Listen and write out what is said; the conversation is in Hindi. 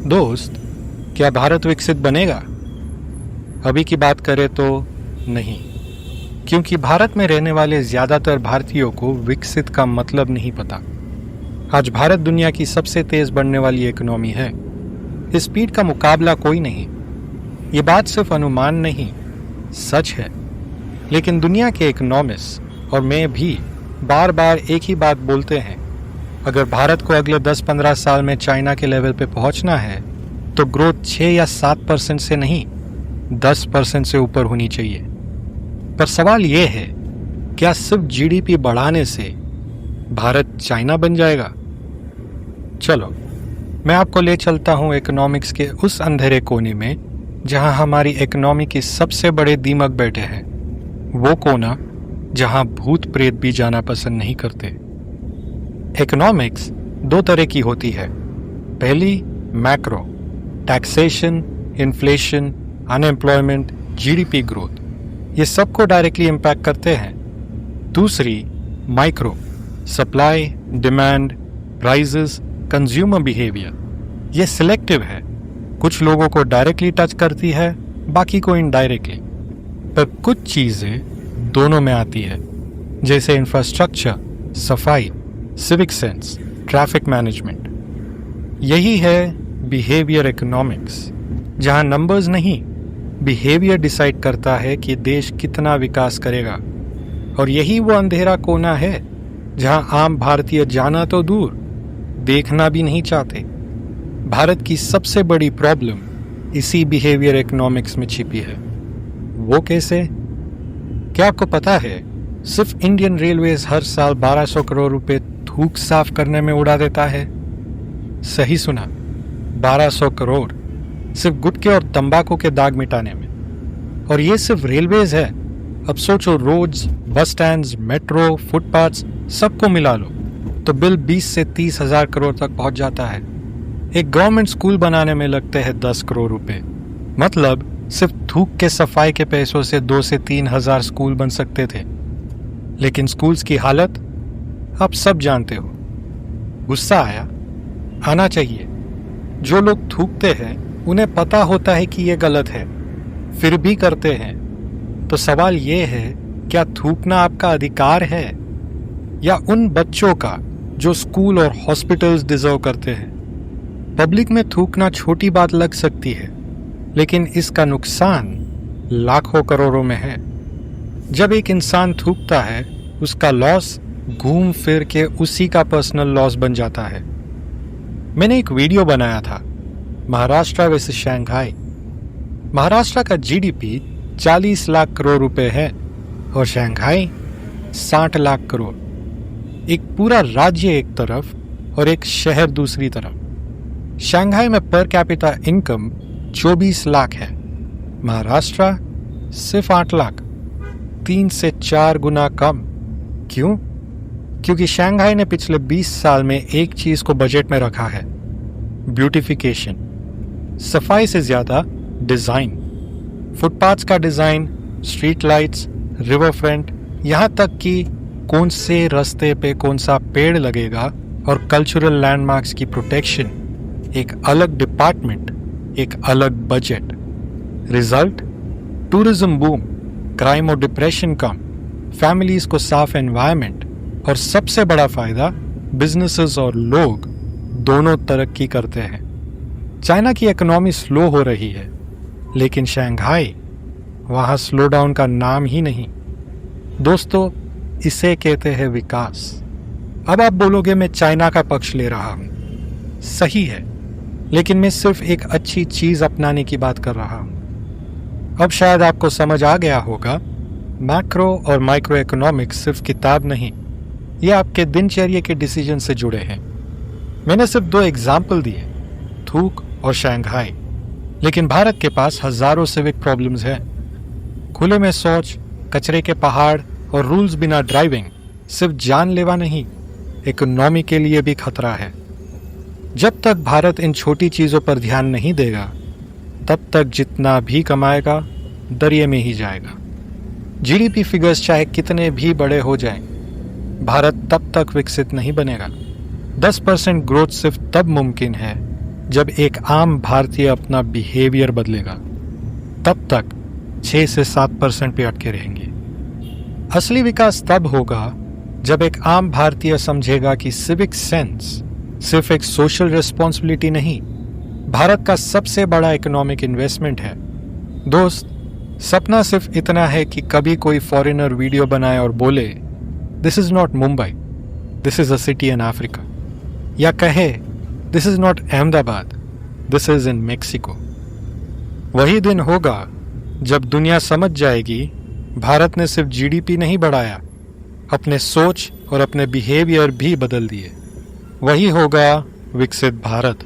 दोस्त, क्या भारत विकसित बनेगा? अभी की बात करें तो नहीं, क्योंकि भारत में रहने वाले ज्यादातर भारतीयों को विकसित का मतलब नहीं पता। आज भारत दुनिया की सबसे तेज बढ़ने वाली इकोनॉमी है। इस स्पीड का मुकाबला कोई नहीं। ये बात सिर्फ अनुमान नहीं, सच है। लेकिन दुनिया के इकोनॉमिस्ट और मैं भी बार बार एक ही बात बोलते हैं, अगर भारत को अगले 10-15 साल में चाइना के लेवल पे पहुंचना है तो ग्रोथ 6 या 7% से नहीं, 10% से ऊपर होनी चाहिए। पर सवाल ये है, क्या सिर्फ जीडीपी बढ़ाने से भारत चाइना बन जाएगा? चलो, मैं आपको ले चलता हूं इकोनॉमिक्स के उस अंधेरे कोने में जहां हमारी इकोनॉमी के सबसे बड़े दीमक बैठे हैं। वो कोना जहां भूत प्रेत भी जाना पसंद नहीं करते। इकोनॉमिक्स दो तरह की होती है। पहली macro, taxation, inflation, unemployment, GDP growth, ये सबको डायरेक्टली इम्पैक्ट करते हैं। दूसरी micro, supply, demand, prices, consumer behaviour, ये सिलेक्टिव है। कुछ लोगों को डायरेक्टली टच करती है, बाकी को इनडायरेक्टली। पर कुछ चीजें दोनों में आती है, जैसे इंफ्रास्ट्रक्चर, सफाई, सिविक सेंस, ट्रैफिक मैनेजमेंट। यही है बिहेवियर इकोनॉमिक्स, जहां नंबर्स नहीं, बिहेवियर डिसाइड करता है कि देश कितना विकास करेगा। और यही वो अंधेरा कोना है जहां आम भारतीय जाना तो दूर, देखना भी नहीं चाहते। भारत की सबसे बड़ी प्रॉब्लम इसी बिहेवियर इकोनॉमिक्स में छिपी है। वो कैसे? क्या आपको पता है, सिर्फ इंडियन रेलवेज हर साल 1200 करोड़ रुपए थूक साफ करने में उड़ा देता है। सही सुना, 1200 करोड़ सिर्फ गुटखे और तंबाकू के दाग मिटाने में। और ये सिर्फ रेलवेज है। अब सोचो, रोड्स, बस स्टैंड्स, मेट्रो, फुटपाथ्स, सबको मिला लो तो बिल 20 से 30 हजार करोड़ तक पहुंच जाता है। एक गवर्नमेंट स्कूल बनाने में लगते हैं 10 करोड़ रुपए। मतलब सिर्फ थूक के सफाई के पैसों से 2 से 3 हजार स्कूल बन सकते थे। लेकिन स्कूल्स की हालत आप सब जानते हो। गुस्सा आया? आना चाहिए। जो लोग थूकते हैं उन्हें पता होता है कि ये गलत है, फिर भी करते हैं। तो सवाल ये है, क्या थूकना आपका अधिकार है या उन बच्चों का जो स्कूल और हॉस्पिटल्स डिजर्व करते हैं? पब्लिक में थूकना छोटी बात लग सकती है, लेकिन इसका नुकसान लाखों करोड़ों में है। जब एक इंसान थूकता है, उसका लॉस घूम फिर के उसी का पर्सनल लॉस बन जाता है। मैंने एक वीडियो बनाया था, महाराष्ट्र वर्सेस शंघाई। महाराष्ट्र का जीडीपी 40 लाख करोड़ रुपए है और शंघाई 60 लाख करोड़। एक पूरा राज्य एक तरफ और एक शहर दूसरी तरफ। शंघाई में पर कैपिटा इनकम 24 लाख है, महाराष्ट्र सिर्फ 8 लाख, 3 से 4 गुना कम। क्यों? क्योंकि शंघाई ने पिछले 20 साल में एक चीज को बजट में रखा है, ब्यूटिफिकेशन। सफाई से ज्यादा डिजाइन, फुटपाथ्स का design, street lights, river front, यहाँ तक कि कौन से रास्ते पे कौन सा पेड़ लगेगा और कल्चरल लैंडमार्क्स की प्रोटेक्शन, एक अलग डिपार्टमेंट, एक अलग budget. Result? Tourism boom, crime और डिप्रेशन कम, फैमिलीज को साफ एनवायरनमेंट, और सबसे बड़ा फायदा, बिजनेसेस और लोग दोनों तरक्की करते हैं। चाइना की इकोनॉमी स्लो हो रही है, लेकिन शंघाई, वहां स्लो डाउन का नाम ही नहीं। दोस्तों, इसे कहते हैं विकास। अब आप बोलोगे मैं चाइना का पक्ष ले रहा हूं। सही है, लेकिन मैं सिर्फ एक अच्छी चीज अपनाने की बात कर रहा हूं। अब शायद आपको समझ आ गया होगा, मैक्रो और माइक्रो इकोनॉमिक्स सिर्फ किताब नहीं, ये आपके दिनचर्या के डिसीजन से जुड़े हैं। मैंने सिर्फ 2 एग्जाम्पल दिए, थूक और शंघाई, लेकिन भारत के पास हजारों सिविक प्रॉब्लम्स हैं। खुले में शौच, कचरे के पहाड़ और रूल्स बिना ड्राइविंग सिर्फ जानलेवा नहीं, इकोनॉमी के लिए भी खतरा है। जब तक भारत इन छोटी चीजों पर ध्यान नहीं देगा, तब तक जितना भी कमाएगा दरिया में ही जाएगा। जीडीपी फिगर्स चाहे कितने भी बड़े हो जाएं, भारत तब तक विकसित नहीं बनेगा। 10% ग्रोथ सिर्फ तब मुमकिन है जब एक आम भारतीय अपना बिहेवियर बदलेगा, तब तक 6 से 7% पे अटके रहेंगे। असली विकास तब होगा जब एक आम भारतीय समझेगा कि सिविक सेंस सिर्फ एक सोशल रिस्पॉन्सिबिलिटी नहीं, भारत का सबसे बड़ा इकोनॉमिक इन्वेस्टमेंट है। दोस्त, सपना सिर्फ इतना है कि कभी कोई फॉरेनर वीडियो बनाए और बोले, this is not Mumbai, this is a city in Africa, या कहे, this is not Ahmedabad, this is in Mexico. वही दिन होगा जब दुनिया समझ जाएगी भारत ने सिर्फ जीडीपी नहीं बढ़ाया, अपने सोच और अपने बिहेवियर भी बदल दिए। वही होगा विकसित भारत।